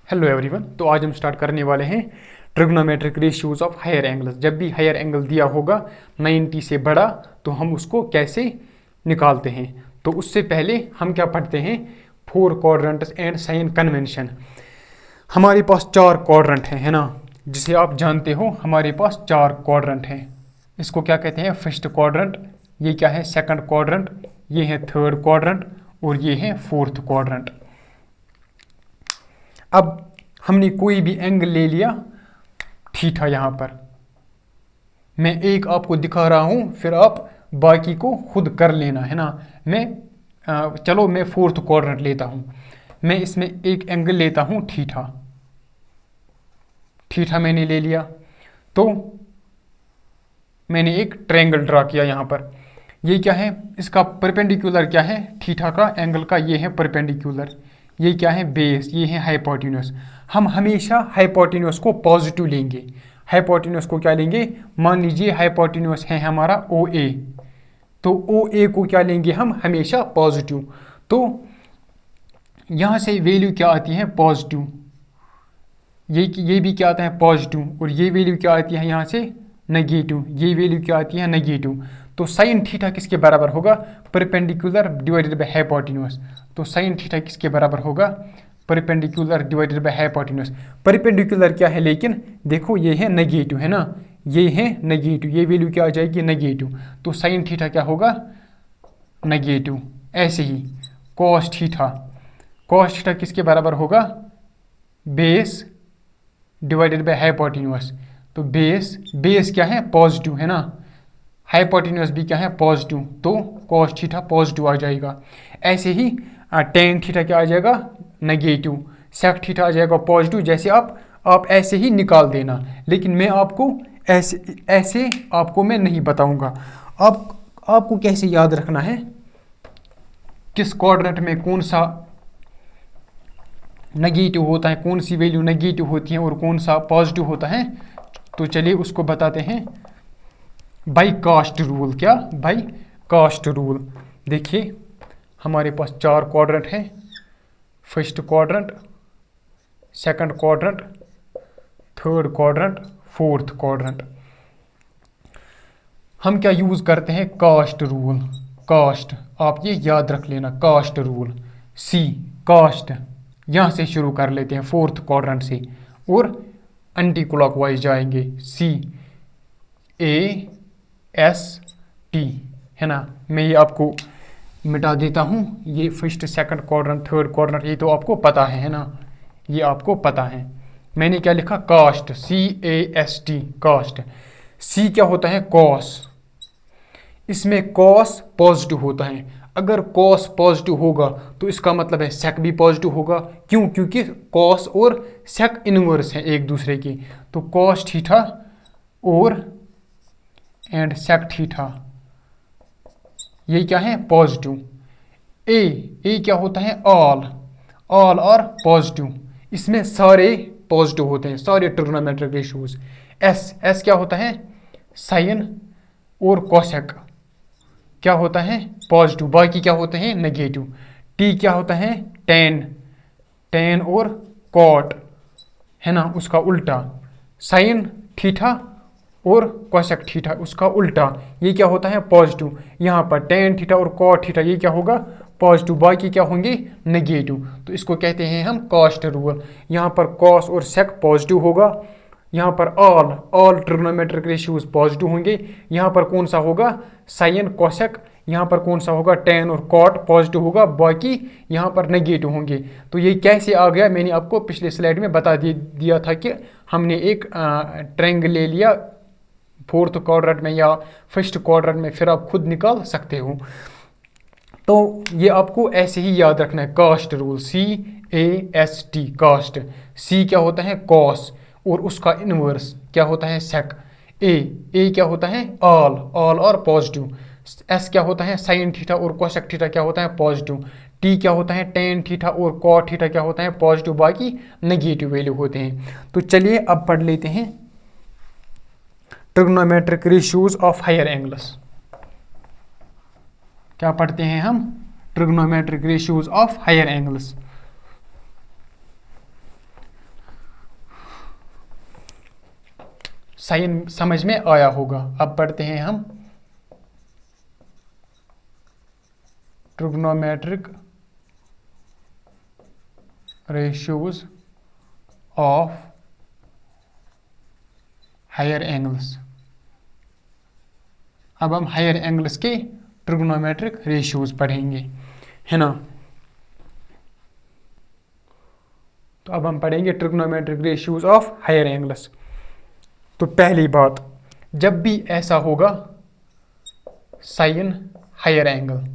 Hello everyone. तो आज हम स्टार्ट करने वाले हैं trigonometric ratios of higher angles. जब भी हायर एंगल दिया होगा 90 से बड़ा तो हम उसको कैसे निकालते हैं। तो उससे पहले हम क्या पढ़ते हैं, four quadrants and sign convention. हमारे पास चार क्वाड्रेंट हैं, है ना, जिसे आप जानते हो। हमारे पास चार क्वाड्रेंट हैं। इसको क्या कहते हैं, फर्स्ट क्वाड्रेंट, ये क्या है सेकंड क्वाड्रेंट, ये है थर्ड क्वाड्रेंट और ये है फोर्थ क्वाड्रेंट। अब हमने कोई भी एंगल ले लिया थीटा, यहाँ पर मैं एक आपको दिखा रहा हूँ, फिर आप बाकी को खुद कर लेना, है ना। चलो मैं फोर्थ क्वाड्रेंट लेता हूँ। मैं इसमें एक एंगल लेता हूँ थीटा। थीटा मैंने ले लिया तो मैंने एक ट्रायंगल ड्रा किया यहाँ पर। ये क्या है, इसका परपेंडिकुलर क्या है, थीटा का एंगल का ये है परपेंडिकुलर। ये क्या है, बेस, ये है हाइपोटेन्यूस। हम हमेशा हाइपोटेन्यूस को पॉजिटिव लेंगे। हाइपोटेन्यूस को क्या लेंगे, मान लीजिए हाइपोटेन्यूस है हमारा ओ ए, तो ओ ए को क्या लेंगे हम हमेशा पॉजिटिव। तो यहाँ से वैल्यू क्या आती है, पॉजिटिव। ये भी क्या आता है, पॉजिटिव। और ये वैल्यू क्या आती है यहाँ से, नेगेटिव। ये वैल्यू क्या आती है, नेगेटिव। तो साइन थीटा किसके बराबर होगा, परपेंडिकुलर डिवाइडेड बाय हाइपोटेन्यूस। तो साइन थीटा किसके बराबर होगा, perpendicular divided by hypotenuse. Perpendicular क्या है, लेकिन देखो ये है नेगेटिव, है ना, ये है नेगेटिव। ये वैल्यू क्या आ जाएगी, नेगेटिव। तो साइन थीटा क्या होगा, नेगेटिव। ऐसे ही कॉस थीटा, कॉस थीटा किसके बराबर होगा, बेस डिवाइडेड बाय हाइपोटेन्यूस। तो बेस क्या है, पॉजिटिव, है ना। हाइपोटेन्यूस भी क्या है, पॉजिटिव। तो कॉस थीटा पॉजिटिव आ जाएगा। ऐसे ही टेन थीटा क्या आ जाएगा, नेगेटिव। सेक थीटा आ जाएगा पॉजिटिव। जैसे आप ऐसे ही निकाल देना, लेकिन मैं आपको ऐसे आपको मैं नहीं बताऊंगा। आपको कैसे याद रखना है किस क्वाड्रेंट में कौन सा नेगेटिव होता है, कौन सी वैल्यू नेगेटिव होती है और कौन सा पॉजिटिव होता है। तो चलिए उसको बताते हैं बाई कास्ट रूल। क्या, बाई कास्ट रूल। देखिए हमारे पास चार क्वाड्रेंट हैं, first quadrant, second quadrant, third quadrant, fourth quadrant. हम क्या यूज़ करते हैं, कास्ट रूल। कास्ट, आप ये याद रख लेना, कास्ट रूल। सी, कास्ट, यहाँ से शुरू कर लेते हैं फोर्थ क्वाड्रेंट से और एंटी क्लॉकवाइज जाएंगे। सी ए एस टी, है ना। मैं ये आपको मिटा देता हूँ। ये first second quadrant third quadrant ये तो आपको पता है ना, ये आपको पता है। मैंने क्या लिखा, cast, C A S T, cast. C क्या होता है, कॉस। इसमें कॉस पॉजिटिव होता है। अगर कॉस पॉजिटिव होगा तो इसका मतलब है सेक भी पॉजिटिव होगा। क्यों, क्योंकि कॉस और सेक इनवर्स हैं एक दूसरे के। तो कॉस थीटा और एंड सेक थीटा ये क्या है, पॉजिटिव। ए क्या होता है, ऑल और पॉजिटिव। इसमें सारे पॉजिटिव होते हैं, सारे ट्रिग्नोमेट्रिक रेशियोज। एस क्या होता है, साइन और कोसेक क्या होता है, पॉजिटिव। बाकी क्या होते हैं, नेगेटिव। टी क्या होता है, टेन और कॉट, है ना, उसका उल्टा। साइन थीटा और कोसेक थीटा उसका उल्टा, ये क्या होता है, पॉजिटिव। यहाँ पर टेन थीटा और कॉट थीटा ये क्या होगा, पॉजिटिव। बाकी क्या होंगे, नेगेटिव। तो इसको कहते हैं हम कास्ट रूल। यहाँ पर कॉस और सेक पॉजिटिव होगा, यहाँ पर ऑल ट्रिग्नोमेट्रिक रेशियोज पॉजिटिव होंगे। यहाँ पर कौन सा होगा, साइन कोसेक। यहाँ पर कौन सा होगा, टेन और कॉट पॉजिटिव होगा, बाकी यहाँ पर नेगेटिव होंगे। तो ये कैसे आ गया, मैंने आपको पिछले स्लाइड में बता दिया था कि हमने एक ट्रायंगल ले लिया फोर्थ क्वाड्रेंट में या फर्स्ट क्वाड्रेंट में, फिर आप खुद निकाल सकते हो। तो ये आपको ऐसे ही याद रखना है, cast rule, C A S T, cast. C क्या होता है, कॉस और उसका इनवर्स क्या होता है, सेक। ए क्या होता है, ऑल और पॉजिटिव। एस क्या होता है, साइन थीटा और कोसेक थीटा क्या होता है, पॉजिटिव। टी क्या होता है, टेन थीटा और कॉट थीटा क्या होता है, पॉजिटिव। बाकी नेगेटिव वैल्यू होते हैं। तो चलिए अब पढ़ लेते हैं trigonometric ratios of higher angles. क्या पढ़ते हैं हम, trigonometric ratios of higher angles. Sign समझ में आया होगा। अब पढ़ते हैं हम trigonometric ratios of higher angles. अब हम हायर एंगल्स के ट्रिग्नोमेट्रिक रेशियोज पढ़ेंगे, है ना। तो अब हम पढ़ेंगे trigonometric ratios of higher angles. तो पहली बात, जब भी ऐसा होगा साइन हायर एंगल,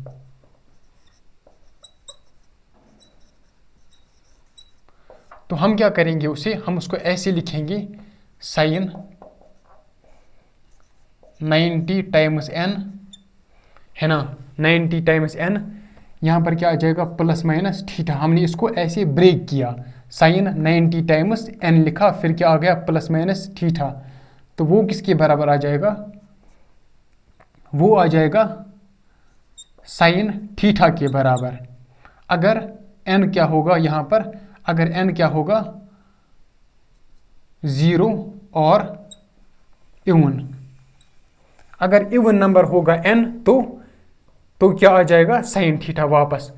तो हम क्या करेंगे, हम उसको ऐसे लिखेंगे साइन 90 टाइम्स एन, है ना। 90 टाइम्स एन, यहाँ पर क्या आ जाएगा प्लस माइनस थीटा। हमने इसको ऐसे ब्रेक किया, साइन 90 टाइम्स एन लिखा, फिर क्या आ गया प्लस माइनस थीटा। तो वो किसके बराबर आ जाएगा, वो आ जाएगा साइन थीटा के बराबर। अगर एन क्या होगा यहाँ पर, अगर एन क्या होगा 0 और इवन, अगर इवन नंबर होगा एन तो क्या आ जाएगा साइन थीटा वापस।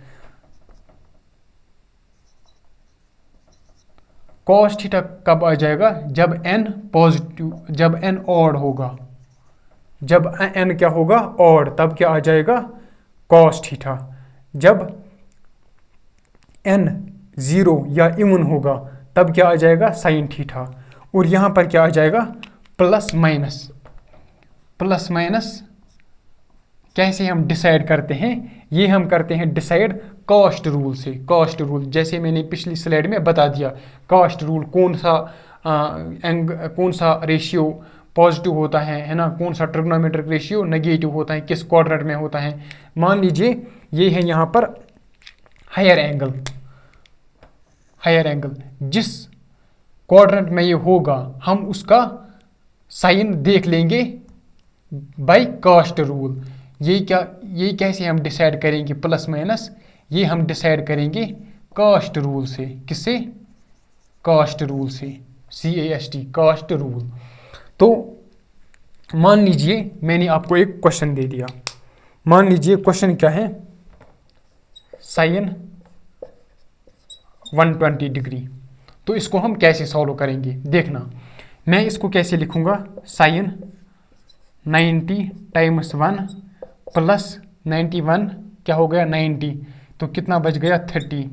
कॉस थीटा कब आ जाएगा, जब एन पॉजिटिव, जब एन ऑड होगा, जब एन क्या होगा ऑड, तब क्या आ जाएगा कॉस थीटा। जब एन 0 या इवन होगा तब क्या आ जाएगा साइन थीटा। और यहां पर क्या आ जाएगा प्लस माइनस। प्लस माइनस कैसे हम डिसाइड करते हैं, ये हम करते हैं डिसाइड कॉस्ट रूल से। कॉस्ट रूल जैसे मैंने पिछली स्लाइड में बता दिया, कॉस्ट रूल कौन सा रेशियो पॉजिटिव होता है ना, कौन सा ट्रिग्नोमेट्रिक रेशियो नेगेटिव होता है, किस क्वाड्रेंट में होता है। मान लीजिए ये है यहाँ पर हायर एंगल, हायर एंगल जिस क्वाड्रेंट में ये होगा हम उसका साइन देख लेंगे बाय कॉस्ट रूल। ये कैसे हम डिसाइड करेंगे प्लस माइनस, ये हम डिसाइड करेंगे कॉस्ट रूल से। किससे, कॉस्ट रूल से, CAST कॉस्ट रूल। तो मान लीजिए मैंने आपको एक क्वेश्चन दे दिया, मान लीजिए क्वेश्चन क्या है, साइन 120 डिग्री। तो इसको हम कैसे सॉल्व करेंगे देखना, मैं इसको कैसे लिखूंगा, साइन 90 टाइम्स 1 प्लस 91 क्या हो गया 90, तो कितना बच गया 30।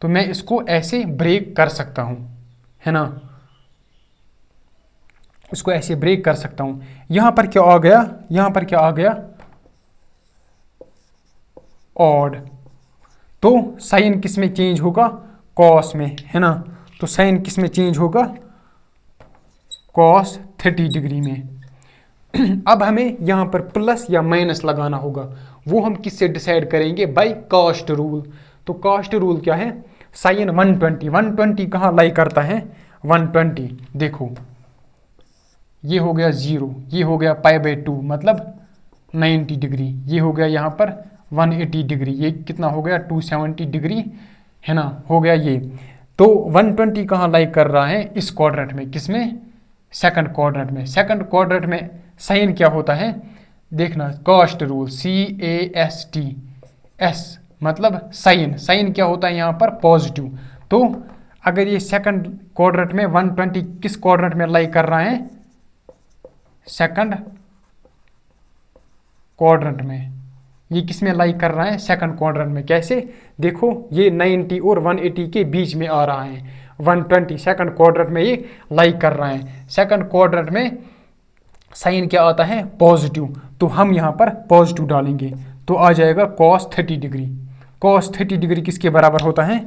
तो मैं इसको ऐसे ब्रेक कर सकता हूं, है ना, इसको ऐसे ब्रेक कर सकता हूं। यहां पर क्या आ गया, यहां पर क्या आ गया ऑड, तो साइन किस में चेंज होगा, कॉस में, है ना। तो साइन किस में चेंज होगा, कॉस 30 डिग्री में। अब हमें यहां पर प्लस या माइनस लगाना होगा, वो हम किससे डिसाइड करेंगे, बाय कॉस्ट रूल। तो कॉस्ट रूल क्या है, साइन 120 कहाँ लाई करता है 120, देखो ये हो गया 0, ये हो गया π/2 मतलब 90 डिग्री, ये हो गया यहाँ पर 180 डिग्री, ये कितना हो गया 270 डिग्री, है ना, हो गया ये। तो 120 कहाँ लाई कर रहा है, इस क्वाड्रेंट में, किसमें, सेकंड क्वाड्रेंट में। सेकंड क्वाड्रेंट में साइन क्या होता है, देखना कॉस्ट रूल CAST, S मतलब साइन, साइन क्या होता है यहाँ पर पॉजिटिव। तो अगर ये सेकंड क्वाड्रेंट में 120 किस क्वाड्रेंट में लाई कर रहा है, सेकंड क्वाड्रेंट में, ये किस में लाई कर रहा है, सेकंड क्वाड्रेंट में। कैसे, देखो ये 90 और 180 के बीच में आ रहा है, 120 सेकंड क्वाड्रेंट में ये लाई कर रहा है। सेकंड क्वाड्रेंट में साइन क्या आता है पॉजिटिव, तो हम यहाँ पर पॉजिटिव डालेंगे, तो आ जाएगा cos 30 डिग्री। cos 30 डिग्री किसके बराबर होता है,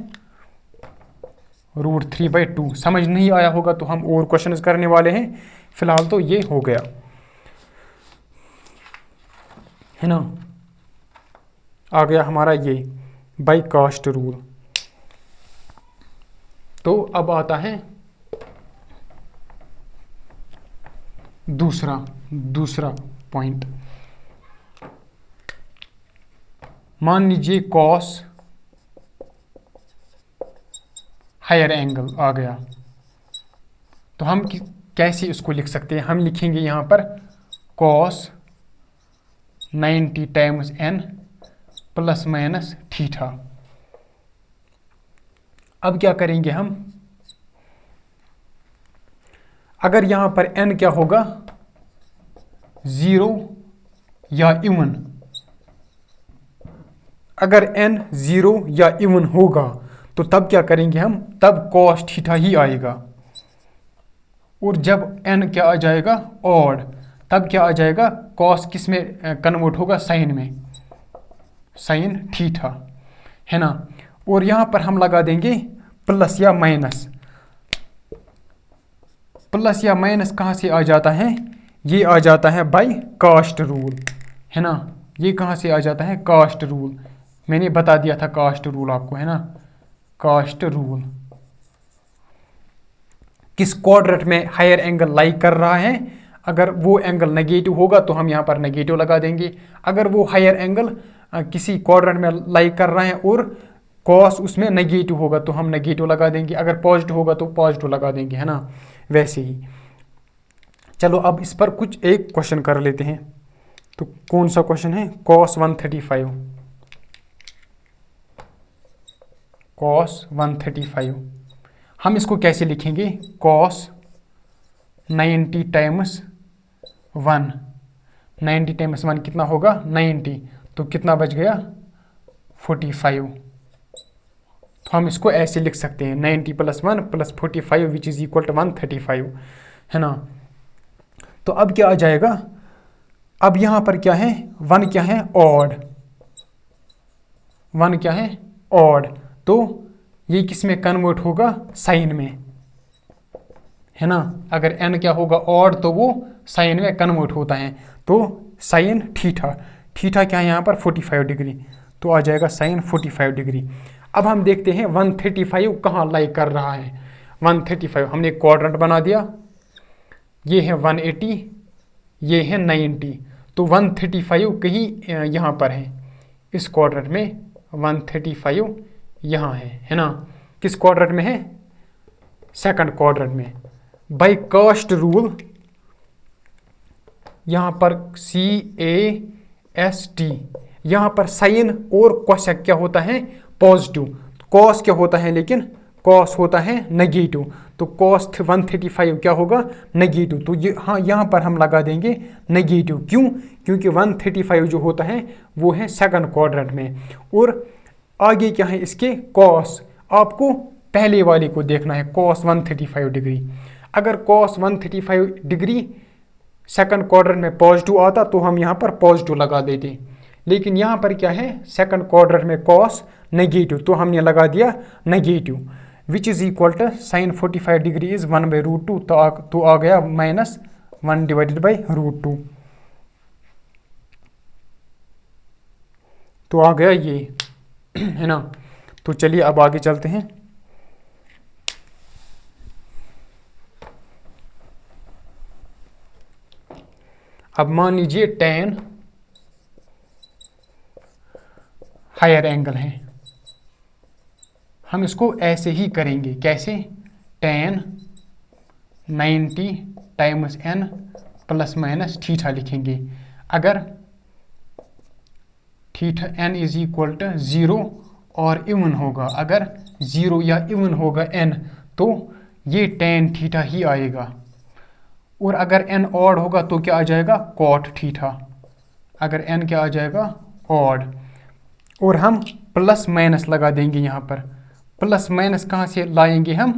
√3/2। समझ नहीं आया होगा तो हम और क्वेश्चंस करने वाले हैं, फिलहाल तो ये हो गया, है ना, आ गया हमारा ये बाय कॉस्ट रूल। तो अब आता है दूसरा पॉइंट। मान लीजिए कॉस हायर एंगल आ गया, तो हम कैसे इसको लिख सकते हैं? हम लिखेंगे यहाँ पर cos 90 times n plus minus theta. अब क्या करेंगे हम? अगर यहां पर n क्या होगा, 0 या इवन, अगर n 0 या इवन होगा तो तब क्या करेंगे हम? तब cos थीटा ही आएगा। और जब n क्या आ जाएगा, ऑड, तब क्या आ जाएगा? cos किस में कन्वर्ट होगा? साइन में, साइन थीटा, है ना। और यहां पर हम लगा देंगे प्लस या माइनस। प्लस या माइनस कहां से आ जाता है? ये आ जाता है बाय कास्ट रूल, है ना। ये कहां से आ जाता है? Cast rule. मैंने बता दिया था कास्ट रूल आपको, है ना। कास्ट रूल किस क्वाड्रेंट में हायर एंगल लाई कर रहा है? अगर वो एंगल नेगेटिव होगा तो हम यहाँ पर नेगेटिव लगा देंगे। अगर वो हायर एंगल किसी क्वाड्रेंट में लाई कर रहा है और कॉस उसमें नेगेटिव होगा तो हम नेगेटिव लगा देंगे। अगर पॉजिटिव होगा तो पॉजिटिव लगा देंगे, है ना। वैसे ही चलो अब इस पर कुछ एक क्वेश्चन कर लेते हैं। तो कौन सा क्वेश्चन है? cos 135। cos 135 हम इसको कैसे लिखेंगे? cos 90 टाइम्स 1, 90 टाइम्स 1 कितना होगा? 90, तो कितना बच गया? 45। तो हम इसको ऐसे लिख सकते हैं 90 plus 1 plus 45 which is equal to 135, है ना। तो अब क्या आ जाएगा? अब यहां पर क्या है? 1 क्या है? ऑड। 1 क्या है? ऑड। तो ये किस में कन्वर्ट होगा? साइन में, है ना। अगर n क्या होगा? ऑड, तो वो साइन में कन्वर्ट होता है। तो साइन थीटा, थीटा क्या है यहाँ पर? 45 डिग्री, तो आ जाएगा साइन 45 डिग्री। अब हम देखते हैं 135 कहाँ लाई कर रहा है। 135 हमने क्वाड्रेंट बना दिया, ये है 180, ये है 90, तो 135 कहीं यहाँ पर है इस क्वाड्रेंट में। 135 यहाँ है ना। किस क्वाड्रेंट में है? सेकंड क्वाड्रेंट में। बाय कास्ट रूल यहाँ पर CAST, यहाँ पर साइन और कोसेक क्या होता है? पॉजिटिव। कॉस क्या होता है? लेकिन कॉस होता है नेगेटिव, तो कॉस 135 क्या होगा? नेगेटिव। तो ये हाँ, यहाँ पर हम लगा देंगे नेगेटिव। क्यों? क्योंकि 135 जो होता है वो है सेकंड क्वाड्रेंट में। और आगे क्या है इसके? कॉस। आपको पहले वाले को देखना है, कॉस 135 डिग्री। अगर कॉस 135 डिग्री सेकंड क्वाड्रेंट में पॉजिटिव आता तो हम यहाँ पर पॉजिटिव लगा देते, लेकिन यहाँ पर क्या है? सेकंड क्वाड्रेंट में कॉस नेगेटिव, तो हमने लगा दिया negative, which is equal to sine 45 degree is 1/√2, तो आ गया -1 डिवाइडेड बाई √2, तो आ गया ये, है ना। तो चलिए अब आगे चलते हैं। अब मान लीजिए tan हायर एंगल है, हम इसको ऐसे ही करेंगे। कैसे? tan 90 times n plus minus theta लिखेंगे। अगर theta n is equal to 0 और इवन होगा, अगर 0 या इवन होगा n, तो ये tan थीटा ही आएगा। और अगर n ऑड होगा तो क्या आ जाएगा? cot theta. अगर n क्या आ जाएगा? ऑड। और हम प्लस माइनस लगा देंगे यहाँ पर। प्लस माइनस कहाँ से लाएंगे हम?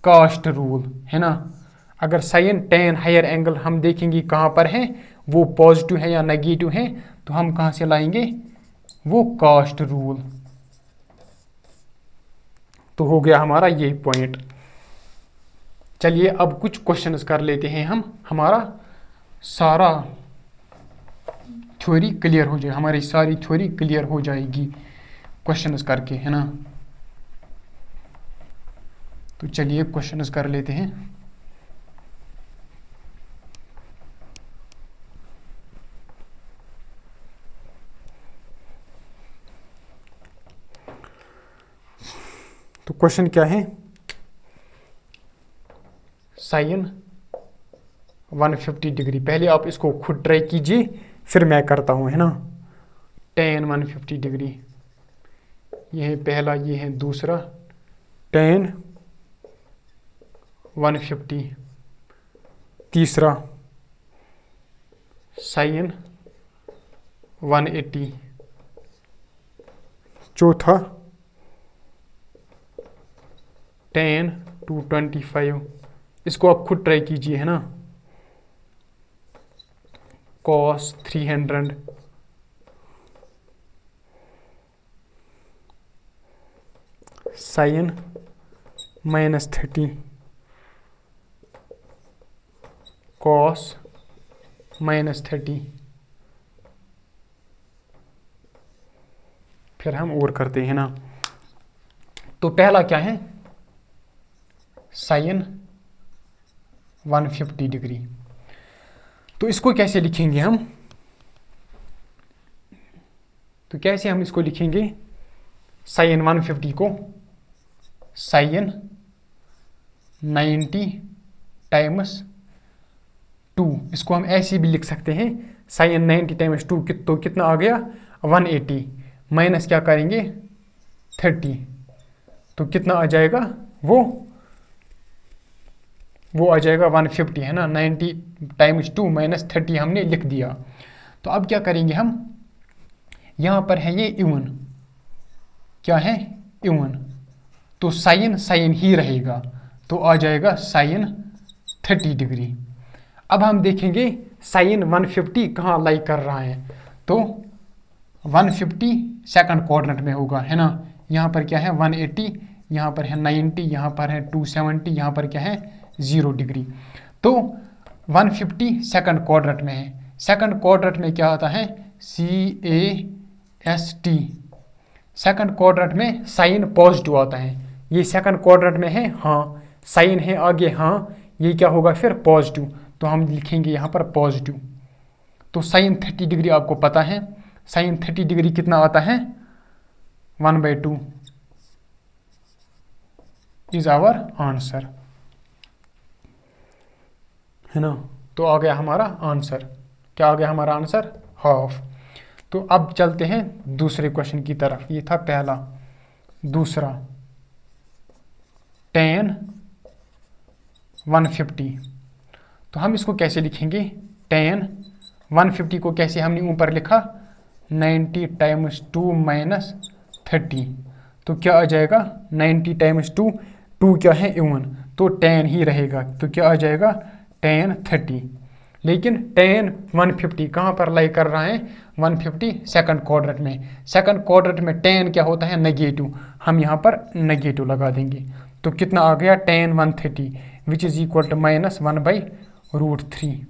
कास्ट रूल, है ना। अगर साइन tan हायर एंगल हम देखेंगे कहाँ पर है, वो पॉजिटिव है या नेगेटिव है, तो हम कहाँ से लाएंगे? वो कास्ट रूल। तो हो गया हमारा ये पॉइंट। चलिए अब कुछ क्वेश्चंस कर लेते हैं हम, हमारा सारा थ्योरी क्लियर हो जाए, हमारी सारी थ्योरी क्लियर हो जाएगी क्वेश्चंस करके, है ना। तो चलिए क्वेश्चंस कर लेते हैं। तो क्वेश्चन क्या है? Sine 150 degree. पहले आप इसको खुद ट्राई कीजिए, फिर मैं करता हूँ, है ना। tan 150 डिग्री, ये है पहला, ये है दूसरा। tan 150, तीसरा sin 180, चौथा tan 225। इसको आप खुद ट्राई कीजिए, है ना। cos 300, sin -30, cos -30। फिर हम और करते हैं ना। तो पहला क्या है, sin 150 डिग्री। तो इसको कैसे लिखेंगे हम, तो कैसे हम इसको लिखेंगे, sin 150 को sin 90 टाइम्स 2, इसको हम ऐसे भी लिख सकते हैं, sin 90 टाइम्स 2 तो कितना आ गया 180, माइनस क्या करेंगे 30, तो कितना आ जाएगा, वो आ जाएगा 150, है ना। 90 टाइम्स 2 माइनस 30 हमने लिख दिया। तो अब क्या करेंगे हम, यहाँ पर है ये इवन, क्या है इवन, तो साइन ही रहेगा, तो आ जाएगा sin 30 डिग्री। अब हम देखेंगे sin 150 कहाँ लाई कर रहा है, तो 150 सेकंड क्वाड्रेंट में होगा, है ना। यहाँ पर क्या है 180, यहाँ पर है 90, यहाँ पर है 270, यहाँ पर क्या है 0 डिग्री। तो 150 सेकंड क्वाड्रेंट में है। सेकंड क्वाड्रेंट में क्या आता है CAST, सेकंड क्वाड्रेंट में साइन पॉजिटिव आता है। ये सेकंड क्वाड्रेंट में है, हाँ साइन है आगे, हाँ ये क्या होगा फिर पॉजिटिव, तो हम लिखेंगे यहाँ पर पॉजिटिव। तो sin 30 डिग्री आपको पता है, sin 30 डिग्री कितना आता है 1/2 इज आवर आंसर, है ना। तो आ गया हमारा आंसर, क्या आ गया हमारा आंसर, हाफ। तो अब चलते हैं दूसरे क्वेश्चन की तरफ। ये था पहला। दूसरा tan 150, तो हम इसको कैसे लिखेंगे, tan 150 को कैसे हमने ऊपर लिखा 90 टाइम्स 2 माइनस 30, तो क्या आ जाएगा 90 टाइम्स 2, 2 क्या है इवन, तो tan ही रहेगा, तो क्या आ जाएगा tan 30। लेकिन tan 150 कहाँ पर लाई कर रहा है 150 सेकंड क्वाड्रेंट में। सेकंड क्वाड्रेंट में tan क्या होता है नेगेटिव, हम यहाँ पर नेगेटिव लगा देंगे। तो कितना आ गया tan 130 which is equal to -1/√3,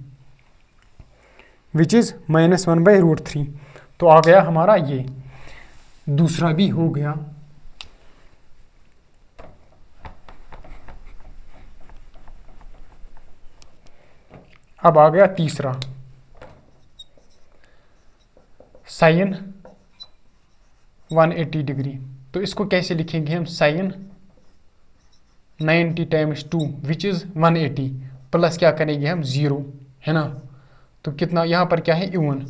which is -1/√3। तो आ गया हमारा ये, दूसरा भी हो गया। अब आ गया तीसरा, sin 180 डिग्री। तो इसको कैसे लिखेंगे हम, sin 90 times 2 which is 180 plus क्या करेंगे हम 0, है ना। तो कितना यहाँ पर क्या है इवन,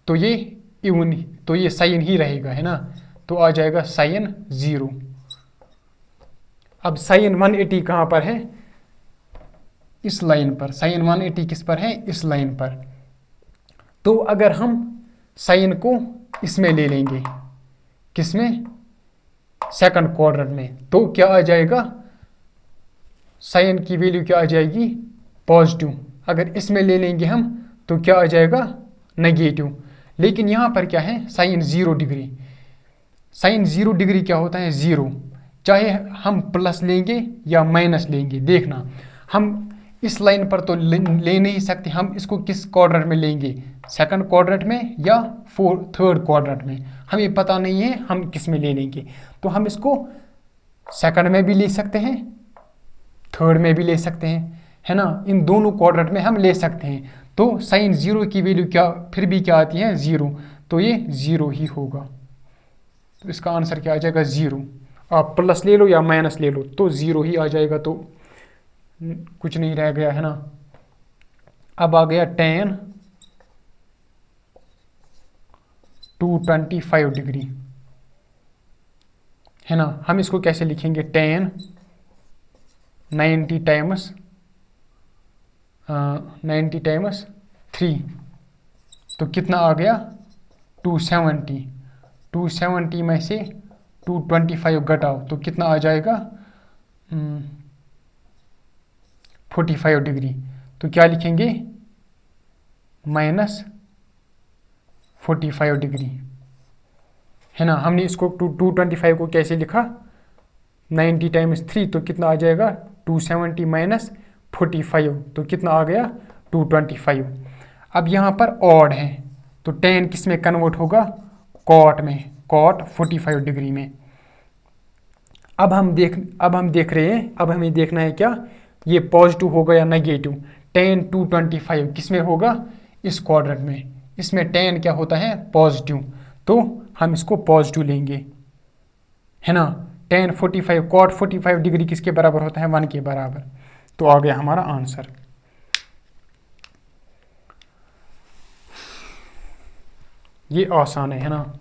तो ये इवन, तो ये साइन ही रहेगा, है ना। तो आ जाएगा sin 0। अब sin 180 कहाँ पर है, इस लाइन पर। sin 180 किस पर है, इस लाइन पर। तो अगर हम साइन को इसमें ले लेंगे, किसमें, सेकंड क्वाड्रेंट में, तो क्या आ जाएगा, साइन की वैल्यू क्या आ जाएगी पॉजिटिव। अगर इसमें ले लेंगे हम तो क्या आ जाएगा नेगेटिव। लेकिन यहाँ पर क्या है साइन 0 डिग्री, साइन 0 डिग्री क्या होता है 0, चाहे हम प्लस लेंगे या माइनस लेंगे। देखना हम इस लाइन पर तो ले नहीं सकते, हम इसको किस क्वाड्रेंट में लेंगे, सेकंड क्वाड्रेंट में या थर्ड क्वाड्रेंट में, हमें पता नहीं है हम किस में ले लेंगे। तो हम इसको सेकंड में भी ले सकते हैं, थर्ड में भी ले सकते हैं, है ना। इन दोनों क्वाड्रेंट में हम ले सकते हैं। तो साइन 0 की वैल्यू क्या फिर भी क्या आती है 0, तो ये 0 ही होगा। तो इसका आंसर क्या आ जाएगा 0। आप प्लस ले लो या माइनस ले लो तो 0 ही आ जाएगा, तो कुछ नहीं रह गया, है ना। अब आ गया tan 225 डिग्री, है ना। हम इसको कैसे लिखेंगे, tan 90 टाइम्स 3, तो कितना आ गया 270। 270 में से 225 घटाओ तो कितना आ जाएगा 45 डिग्री। तो क्या लिखेंगे, -45 डिग्री, है ना। हमने इसको 225 को कैसे लिखा, 90 टाइम्स 3, तो कितना आ जाएगा 270 माइनस 45, तो कितना आ गया 225। अब यहाँ पर ऑड है तो tan किस में कन्वर्ट होगा, कॉट में, कॉट 45 डिग्री में। अब हम देख रहे हैं, अब हमें देखना है क्या, ये पॉजिटिव होगा या नेगेटिव। tan 225 किस में होगा, इस क्वाड्रेंट में, इसमें tan क्या होता है, पॉजिटिव, तो हम इसको पॉजिटिव लेंगे, है ना। tan 45 कॉट 45 डिग्री किसके बराबर होता है, 1 के बराबर। तो आ गया हमारा आंसर। ये आसान है ना।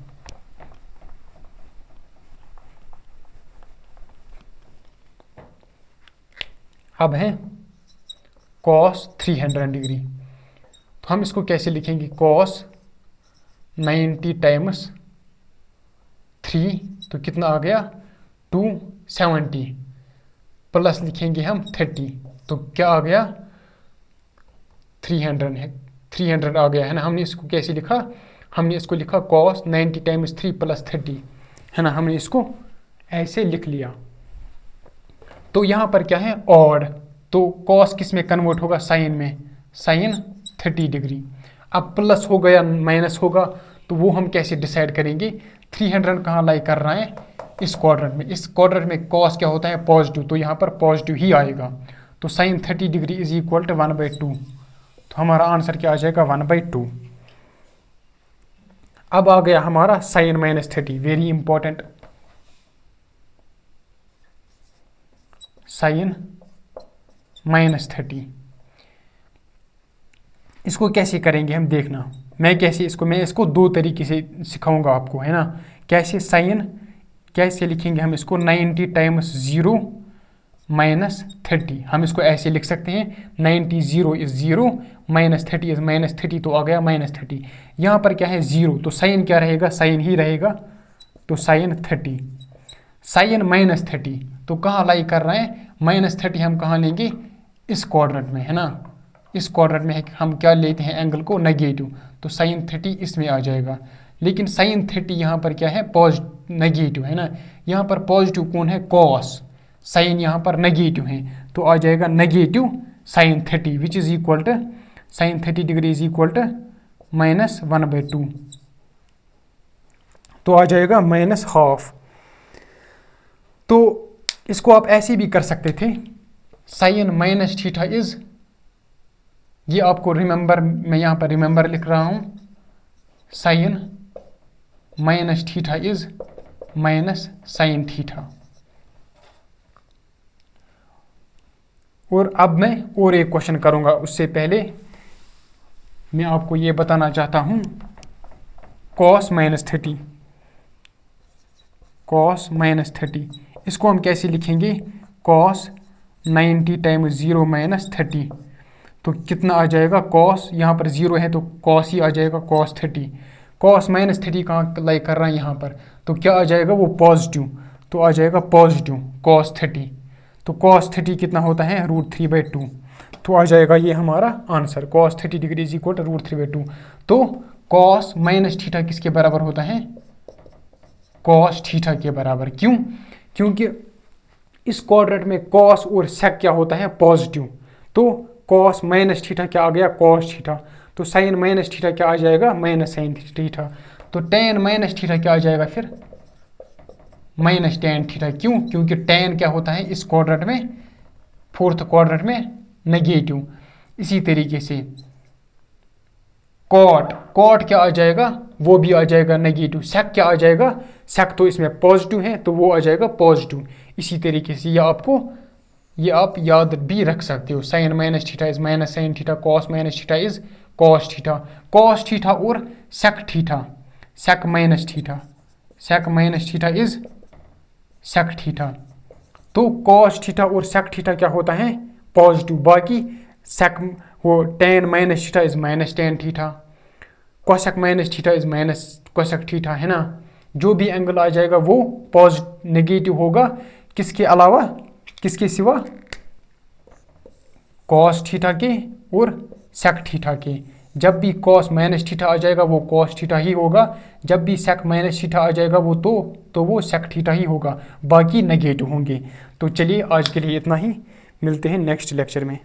अब है cos 300 डिग्री, तो हम इसको कैसे लिखेंगे, cos 90 टाइम्स 3, तो कितना आ गया 270, प्लस लिखेंगे हम 30, तो क्या आ गया 300 है, 300 आ गया, है ना। हमने इसको कैसे लिखा, हमने इसको लिखा cos 90 टाइम्स 3 प्लस 30, है ना। हमने इसको ऐसे लिख लिया। तो यहाँ पर क्या है, ऑड, तो cos किस में कन्वर्ट होगा, साइन में, साइन 30 डिग्री। अब प्लस होगा या माइनस होगा, तो वो हम कैसे डिसाइड करेंगे। 300 कहाँ लाई कर रहा है, इस क्वाड्रेंट में, इस क्वाड्रेंट में cos क्या होता है, पॉजिटिव, तो यहाँ पर पॉजिटिव ही आएगा। तो sine 30 degree is equal to 1/2, तो हमारा आंसर क्या आ जाएगा 1/2। अब आ गया हमारा साइन -30, वेरी इंपॉर्टेंट, साइन -30। इसको कैसे करेंगे हम, देखना, मैं इसको 2 तरीके से सिखाऊंगा आपको, है ना। कैसे साइन, कैसे लिखेंगे हम इसको, 90 टाइम्स 0 -30, हम इसको ऐसे लिख सकते हैं, 90 0 इज 0 -30 इज -30, तो आ गया -30। यहाँ पर क्या है 0, तो साइन क्या रहेगा, साइन ही रहेगा, तो साइन 30, साइन -30, तो कहाँ लाई कर रहे हैं, -30 हम कहाँ लेंगे, इस क्वाड्रेंट में, है ना। इस क्वाड्रेंट में हम क्या लेते हैं, एंगल को नेगेटिव, तो साइन 30 इसमें आ जाएगा। लेकिन साइन 30 यहाँ पर क्या है, नेगेटिव, है ना। यहाँ पर पॉजिटिव कौन है, कॉस, साइन यहाँ पर नेगेटिव है, तो आ जाएगा negative sine 30 which is equal to, sine 30 degree is equal to -1/2, तो आ जाएगा -1/2। तो इसको आप ऐसे भी कर सकते थे, साइन -θ इज, ये आपको रिमेंबर, मैं यहाँ पर रिमेंबर लिख रहा हूँ, साइन -θ इज -sin θ। और अब मैं और एक क्वेश्चन करूँगा, उससे पहले मैं आपको ये बताना चाहता हूँ, cos -30, cos -30, इसको हम कैसे लिखेंगे, cos 90 टाइम्स 0 -30, तो कितना आ जाएगा, cos, यहाँ पर 0 है तो cos ही आ जाएगा, cos 30, cos -30 कहाँ लाई कर रहा है, यहाँ पर, तो क्या आ जाएगा, वो पॉजिटिव, तो आ जाएगा पॉजिटिव cos 30, तो cos 30 कितना होता है, √3/2, तो आ जाएगा ये हमारा answer, cos 30 degree is equal to √3/2। तो cos -θ किसके बराबर होता है, cos θ के बराबर। क्यों, क्योंकि इस क्वाड्रेंट में cos और sec क्या होता है, पॉजिटिव, तो cos -θ क्या आ गया, cos θ, तो sin -θ क्या आ जाएगा, -sin θ, तो tan -θ क्या आ जाएगा फिर, -tan θ। क्यों, क्योंकि tan क्या होता है इस क्वाड्रेंट में, 4th क्वाड्रेंट में नेगेटिव। इसी तरीके से cot क्या आ जाएगा, वो भी आ जाएगा नेगेटिव। sec क्या आ जाएगा, sec तो इसमें पॉजिटिव है तो वो आ जाएगा पॉजिटिव। इसी तरीके से ये आपको ये आप याद भी रख सकते हो। Sine minus theta is minus sine theta, cos minus theta is cos theta. Cos theta और sec theta, sec minus theta, sec minus theta is sec theta. तो कॉस थीटा और सेक थीटा क्या होता है, पॉजिटिव। बाकी सेक वो ten minus theta is minus tan theta, cosec minus theta is minus cosec theta, है ना। जो भी एंगल आ जाएगा वो पॉजिटिव नेगेटिव होगा, किसके अलावा, किसके सिवा, कॉस थीटा के और सेक थीटा के। जब भी कॉस माइनस थीटा आ जाएगा वो कॉस थीटा ही होगा, जब भी सेक माइनस थीटा आ जाएगा वो तो वो सेक थीटा ही होगा, बाकी नेगेटिव होंगे। तो चलिए आज के लिए इतना ही, मिलते हैं नेक्स्ट लेक्चर में।